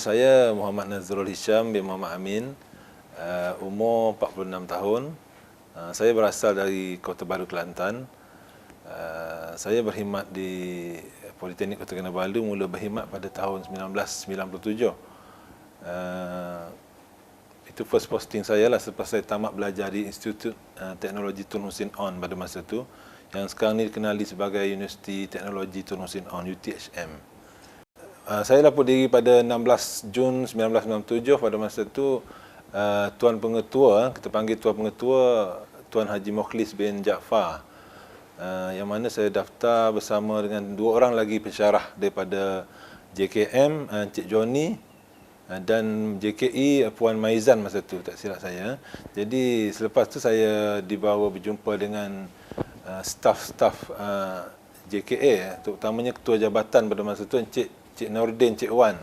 Saya Muhammad Nazrul Hisham bin Muhammad Amin, umur 46 tahun. Saya berasal dari Kota Baru, Kelantan. Saya berkhidmat di Politeknik Kota Kinabalu, mula berkhidmat pada tahun 1997. Itu first posting saya lah selepas saya tamat belajar di Institut Teknologi Tun Hussein On pada masa itu, yang sekarang ni dikenali sebagai Universiti Teknologi Tun Hussein On, UTHM. Saya lapor diri pada 16 Jun 1997. Pada masa itu Tuan Pengetua, kita panggil Tuan Pengetua, Tuan Haji Mukhlis bin Jaafar, yang mana saya daftar bersama dengan dua orang lagi pensyarah daripada JKM, Encik Johnny, dan JKE, Puan Maizan masa itu, tak silap saya. Jadi selepas tu saya dibawa berjumpa dengan staf-staf JKA, terutamanya Ketua Jabatan pada masa itu, Encik Nordin, Encik Wan.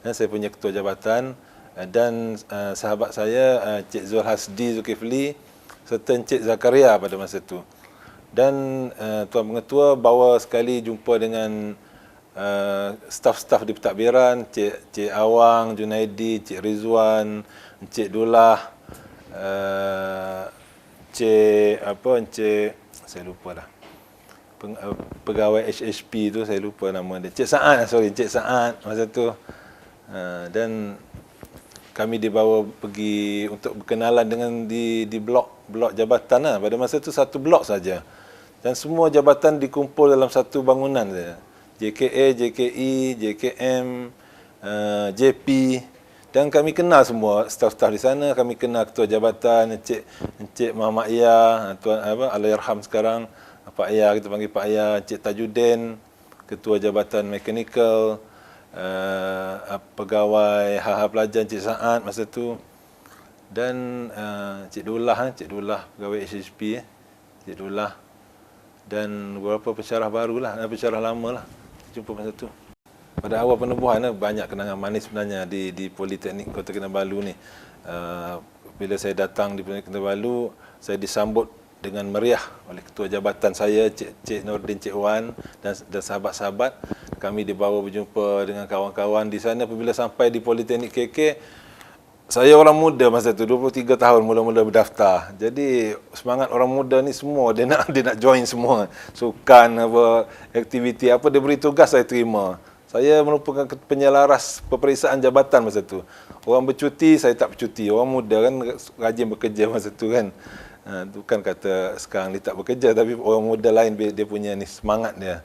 Saya punya Ketua Jabatan, dan sahabat saya Encik Zul Hasdi Zulkifli serta Encik Zakaria pada masa itu. Dan Tuan Pengetua bawa sekali jumpa dengan staf-staf di pentadbiran, Encik Awang, Junaidi, Encik Rizwan, Encik Dullah, Encik saya lupa lah, pegawai HHP tu saya lupa nama dia, Encik Saad masa tu. Dan kami dibawa pergi untuk berkenalan dengan di blok jabatan lah. Pada masa tu satu blok saja, dan semua jabatan dikumpul dalam satu bangunan saja. JKA, JKE, JKM, JP, dan kami kenal semua staf-staf di sana. Kami kenal Ketua Jabatan Encik Muhammad Ia, Tuan Allahyarham sekarang Pak Ia, kita panggil Pak Ia, Encik Tajudin, Ketua Jabatan Mekanikal, pegawai hal-hal pelajar Encik Saad masa tu, dan Encik Dullah, pegawai HHP, Encik Dullah, dan beberapa pensyarah baru lah, pensyarah lama lah, jumpa masa tu. Pada awal penubuhan banyak kenangan manis sebenarnya di Politeknik Kota Kinabalu ni. Bila saya datang di Politeknik Kinabalu, saya disambut dengan meriah oleh Ketua Jabatan saya, Cik Nordin, Cik Wan, dan sahabat-sahabat. Kami dibawa berjumpa dengan kawan-kawan di sana. Apabila sampai di Politeknik KK, saya orang muda masa tu, 23 tahun mula-mula berdaftar. Jadi semangat orang muda ni semua, dia nak join semua. Sukan, aktiviti apa, dia beri tugas, saya terima. Saya merupakan penyelaras peperiksaan jabatan masa tu. Orang bercuti, saya tak bercuti. Orang muda kan rajin bekerja masa tu kan. Bukan kata sekarang dia tak bekerja, tapi orang muda lain dia punya ni semangat dia.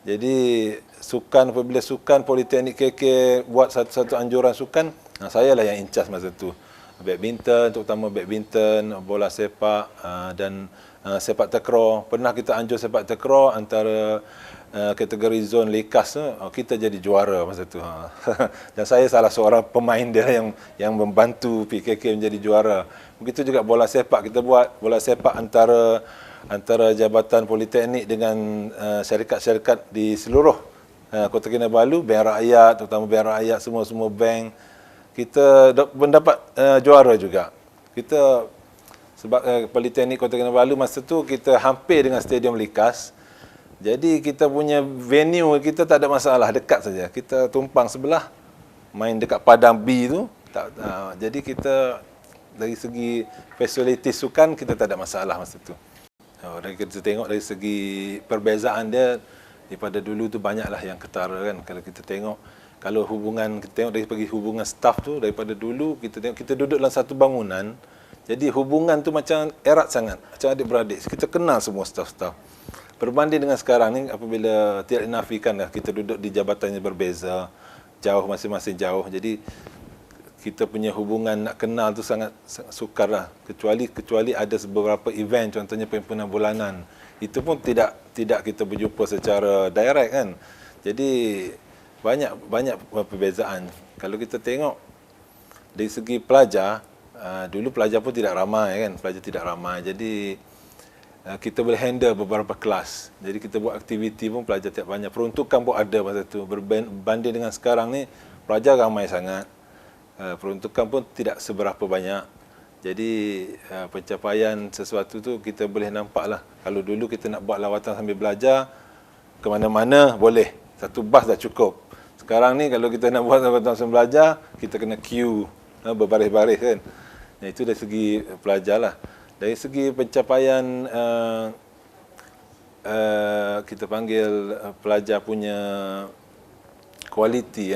Jadi sukan, apabila sukan Politeknik KK buat satu anjuran sukan, saya lah yang in charge masa tu. Badminton, terutama badminton, bola sepak, dan sepak takraw. Pernah kita anjur sepak takraw antara kategori zon lekas tu, kita jadi juara masa tu. Dan saya salah seorang pemain dia yang membantu PKK menjadi juara. Begitu juga bola sepak, kita buat bola sepak antara Jabatan Politeknik dengan syarikat-syarikat di seluruh Kota Kinabalu, bank rakyat, terutama bank rakyat, semua bank. Kita mendapat juara juga. Kita sebab Politeknik Kota Kinabalu masa tu kita hampir dengan Stadium Likas. Jadi kita punya venue kita tak ada masalah, dekat saja. Kita tumpang sebelah, main dekat Padang B tu. Jadi kita dari segi fasilitas sukan kita tak ada masalah masa tu. Dan kita tengok dari segi perbezaan dia daripada dulu tu banyaklah yang ketara kan. Kalau kita tengok, kalau hubungan, kita tengok dari segi hubungan staf tu, daripada dulu kita tengok kita duduk dalam satu bangunan. Jadi hubungan tu macam erat sangat, macam adik-beradik. Kita kenal semua staf-staf. Berbanding dengan sekarang ni, apabila tidak dinafikan dah, kita duduk di jabatannya berbeza, jauh, masing-masing jauh. Jadi kita punya hubungan nak kenal tu sangat sukar lah. Kecuali ada beberapa event, contohnya perhimpunan bulanan. Itu pun tidak kita berjumpa secara direct kan. Jadi banyak perbezaan. Kalau kita tengok dari segi pelajar, dulu pelajar pun tidak ramai kan. Pelajar tidak ramai. Jadi kita boleh handle beberapa kelas. Jadi kita buat aktiviti pun pelajar tidak banyak. Peruntukan pun ada masa tu. Berbanding dengan sekarang ni, pelajar ramai sangat. Peruntukan pun tidak seberapa banyak. Jadi pencapaian sesuatu tu kita boleh nampak lah. Kalau dulu kita nak buat lawatan sambil belajar, ke mana-mana boleh. Satu bas dah cukup. Sekarang ni kalau kita nak buat langsung belajar, kita kena queue, berbaris-baris kan. Itu dari segi pelajar lah. Dari segi pencapaian kita panggil pelajar punya kualiti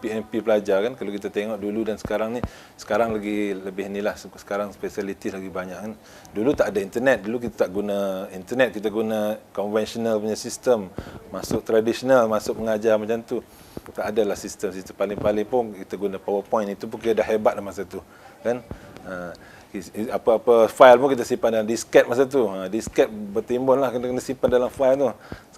PMP pelajar kan, kalau kita tengok dulu dan sekarang ni, sekarang lebih inilah, sekarang spesialiti lagi banyak kan. Dulu tak ada internet, dulu kita tak guna internet, kita guna konvensional punya sistem, masuk tradisional, masuk mengajar macam tu. Tak adalah sistem paling-paling pun kita guna PowerPoint, itu pun kita dah hebat masa tu kan. Apa-apa file pun kita simpan dalam disket masa tu. Disket bertimbun lah, kena simpan dalam file tu.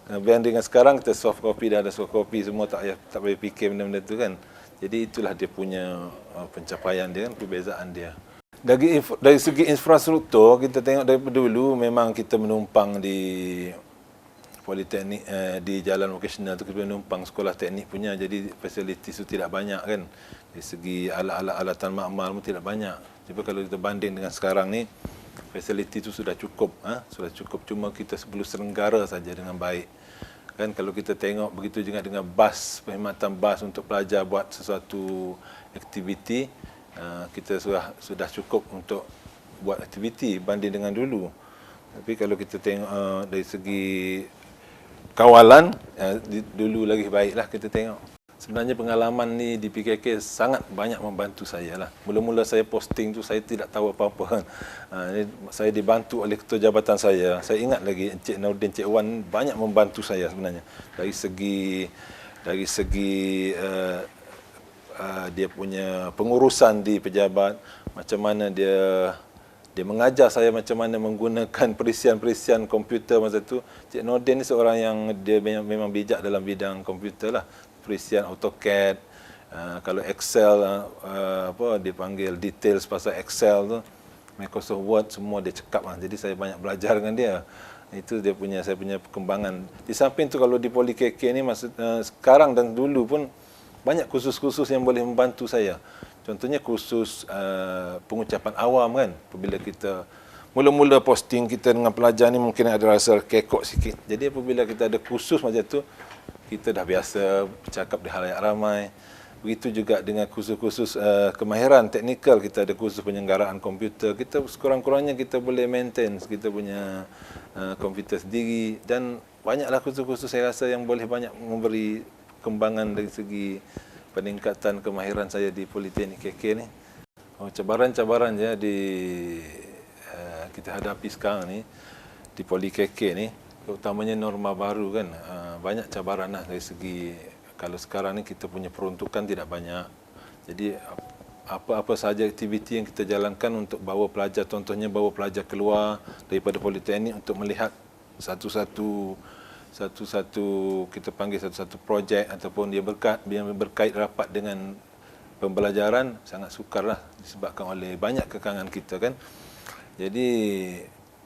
Biar dengan sekarang kita soft copy, dah ada soft copy semua, tak payah fikir benda-benda tu kan. Jadi itulah dia punya pencapaian dia kan, perbezaan dia. Dari segi infrastruktur, kita tengok daripada dulu memang kita menumpang di politeknik, di jalan vocational tu kita menumpang sekolah teknik punya, jadi fasiliti tu tidak banyak kan. Dari segi alatan makmal pun tidak banyak. Cuba kalau kita banding dengan sekarang ni, fasiliti itu sudah cukup, sudah cukup. Cuma kita perlu selenggara saja dengan baik. Kan kalau kita tengok begitu juga dengan bas, perkhidmatan bas untuk pelajar buat sesuatu aktiviti, kita sudah cukup untuk buat aktiviti banding dengan dulu. Tapi kalau kita tengok dari segi kawalan, dulu lagi baiklah kita tengok. Sebenarnya pengalaman ni di PKK sangat banyak membantu saya lah. Mula-mula saya posting tu saya tidak tahu apa-apa. Saya dibantu oleh ketua jabatan saya. Saya ingat lagi Encik Nordin, Encik Wan banyak membantu saya sebenarnya. Dari segi dia punya pengurusan di pejabat, macam mana dia mengajar saya macam mana menggunakan perisian-perisian komputer masa tu. Encik Nordin ni seorang yang dia memang bijak dalam bidang komputer lah. Perisian AutoCAD, kalau Excel, dia panggil details pasal Excel tu, Microsoft Word, semua dia cekap lah. Jadi saya banyak belajar dengan dia. Itu saya punya perkembangan. Di samping tu kalau di Poli KK ni sekarang dan dulu pun banyak kursus-kursus yang boleh membantu saya. Contohnya kursus pengucapan awam kan. Apabila kita mula-mula posting kita dengan pelajar ni mungkin ada rasa kekok sikit. Jadi apabila kita ada kursus macam tu, kita dah biasa bercakap di halayak ramai. Begitu juga dengan kursus-kursus kemahiran teknikal, kita ada kursus penyelenggaraan komputer. Kita sekurang-kurangnya kita boleh maintain kita punya komputer sendiri, dan banyaklah kursus-kursus saya rasa yang boleh banyak memberi kembangan dari segi peningkatan kemahiran saya di Politeknik KK ni. Cabaran-cabaran je kita hadapi sekarang ni di Poli KK ni, utamanya norma baru kan, banyak cabaran lah dari segi, kalau sekarang ni kita punya peruntukan tidak banyak. Jadi apa sahaja aktiviti yang kita jalankan untuk bawa pelajar, contohnya bawa pelajar keluar daripada Politeknik untuk melihat satu-satu kita panggil satu-satu projek ataupun dia berkait rapat dengan pembelajaran, sangat sukar lah disebabkan oleh banyak kekangan kita kan. Jadi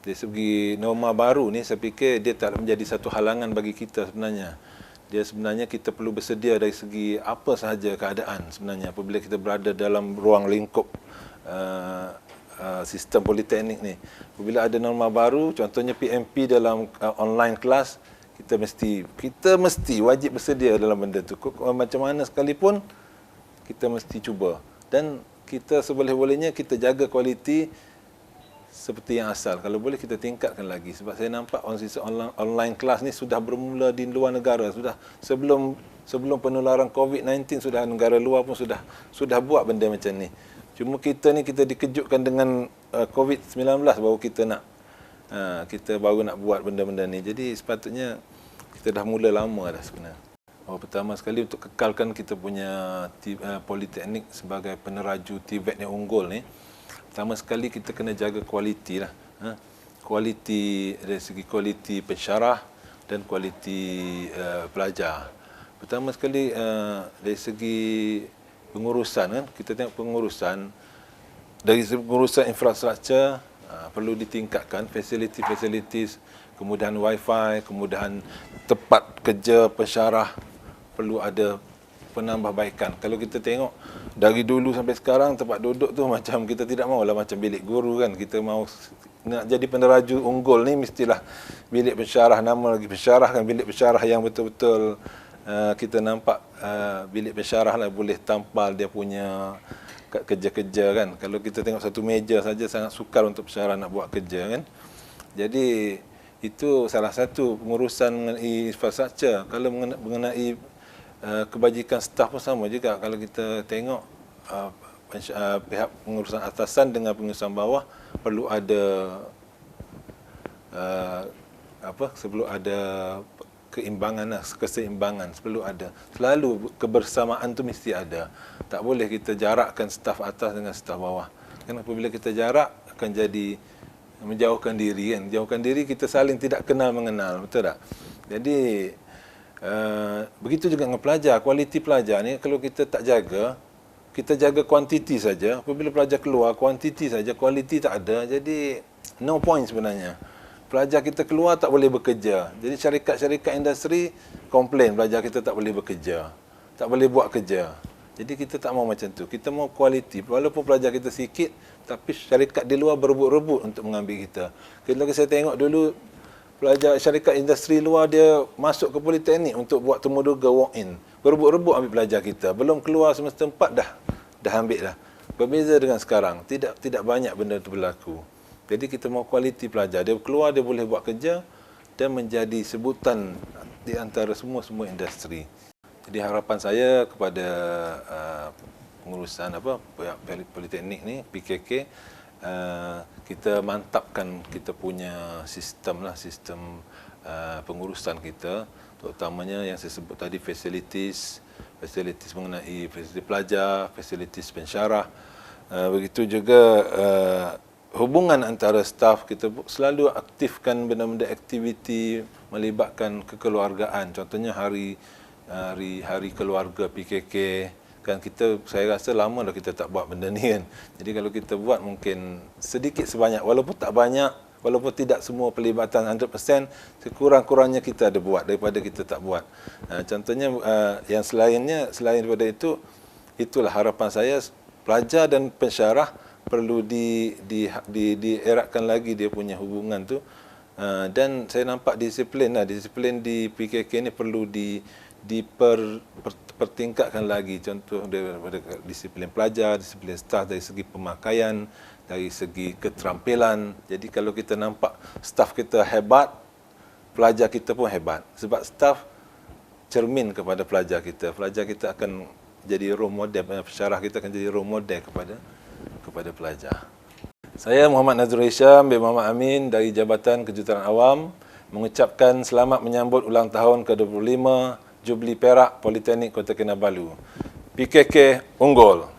dari segi norma baru ni, saya fikir dia tak menjadi satu halangan bagi kita sebenarnya. Sebenarnya kita perlu bersedia dari segi apa sahaja keadaan sebenarnya apabila kita berada dalam ruang lingkup sistem politeknik ni. Apabila ada norma baru, contohnya PMP dalam online kelas, kita mesti wajib bersedia dalam benda tu. Macam mana sekalipun kita mesti cuba, dan kita seboleh-bolehnya kita jaga kualiti seperti yang asal. Kalau boleh kita tingkatkan lagi, sebab saya nampak online kelas ni sudah bermula di luar negara, sudah sebelum penularan COVID-19 sudah negara luar pun sudah buat benda macam ni. Cuma kita dikejutkan dengan COVID-19 baru kita baru nak buat benda-benda ni. Jadi sepatutnya kita dah mula lama dah sebenarnya. Pertama sekali untuk kekalkan kita punya politeknik sebagai peneraju TVET yang unggul ni, pertama sekali kita kena jaga kualiti lah. Kualiti dari segi kualiti pensyarah dan kualiti pelajar. Pertama sekali dari segi pengurusan kan, kita tengok pengurusan dari segi pengurusan infrastruktur perlu ditingkatkan, fasiliti, kemudahan wifi, kemudahan tempat kerja pensyarah perlu ada penambahbaikan. Kalau kita tengok dari dulu sampai sekarang, tempat duduk tu macam kita tidak maulah macam bilik guru kan. Kita mau nak jadi peneraju unggul ni mestilah bilik pensyarah, nama lagi pensyarah kan, bilik pensyarah yang betul-betul kita nampak bilik pensyarah lah boleh tampal dia punya kerja-kerja kan. Kalau kita tengok satu meja saja sangat sukar untuk pensyarah nak buat kerja kan. Jadi itu salah satu pengurusan mengenai infrastruktur. Kalau mengenai kebajikan staf pun sama juga. Kalau kita tengok pihak pengurusan atasan dengan pengurusan bawah perlu ada sebelum ada keseimbangan perlu ada. Selalu kebersamaan tu mesti ada. Tak boleh kita jarakkan staf atas dengan staf bawah. Kan apabila kita jarak akan jadi menjauhkan diri kan. Jauhkan diri kita saling tidak kenal mengenal, betul tak? Jadi begitu juga dengan pelajar, kualiti pelajar ni kalau kita tak jaga, kita jaga kuantiti saja. Apabila pelajar keluar, kuantiti saja, kualiti tak ada. Jadi no point sebenarnya. Pelajar kita keluar tak boleh bekerja. Jadi syarikat-syarikat industri komplain pelajar kita tak boleh bekerja. Tak boleh buat kerja. Jadi kita tak mau macam tu. Kita mau kualiti. Walaupun pelajar kita sikit, tapi syarikat di luar berebut-rebut untuk mengambil kita. Kalau saya tengok dulu, pelajar syarikat industri luar dia masuk ke politeknik untuk buat temuduga walk-in. Berebut-rebut ambil pelajar kita. Belum keluar semester 4 dah ambil dah. Berbeza dengan sekarang. Tidak banyak benda itu berlaku. Jadi kita mau kualiti pelajar. Dia keluar, dia boleh buat kerja dan menjadi sebutan di antara semua industri. Jadi harapan saya kepada pengurusan politeknik ni, PKK, kita mantapkan kita punya sistem pengurusan kita, terutamanya yang saya sebut tadi facilities mengenai fasilitis pelajar, fasilitis pensyarah. Begitu juga hubungan antara staf, kita selalu aktifkan benda-benda aktiviti melibatkan kekeluargaan. Contohnya hari keluarga PKK kan, saya rasa lama dah kita tak buat benda ni kan. Jadi kalau kita buat mungkin sedikit sebanyak, walaupun tak banyak, walaupun tidak semua pelibatan 100%, sekurang-kurangnya kita ada buat daripada kita tak buat. Contohnya yang selain daripada itu, itulah harapan saya, pelajar dan pensyarah perlu dieratkan lagi dia punya hubungan tu. Dan saya nampak disiplin di PKK ni perlu dipertingkatkan lagi. Contoh daripada disiplin pelajar, disiplin staf dari segi pemakaian, dari segi keterampilan. Jadi kalau kita nampak staf kita hebat, pelajar kita pun hebat. Sebab staf cermin kepada pelajar kita. Pelajar kita akan jadi role model, pensyarah kita akan jadi role model kepada pelajar. Saya Muhammad Nazrul Hisham bin Muhammad Amin dari Jabatan Kejuruteraan Awam mengucapkan selamat menyambut ulang tahun ke-25 Jubli Perak Politeknik Kota Kinabalu. PKK unggul.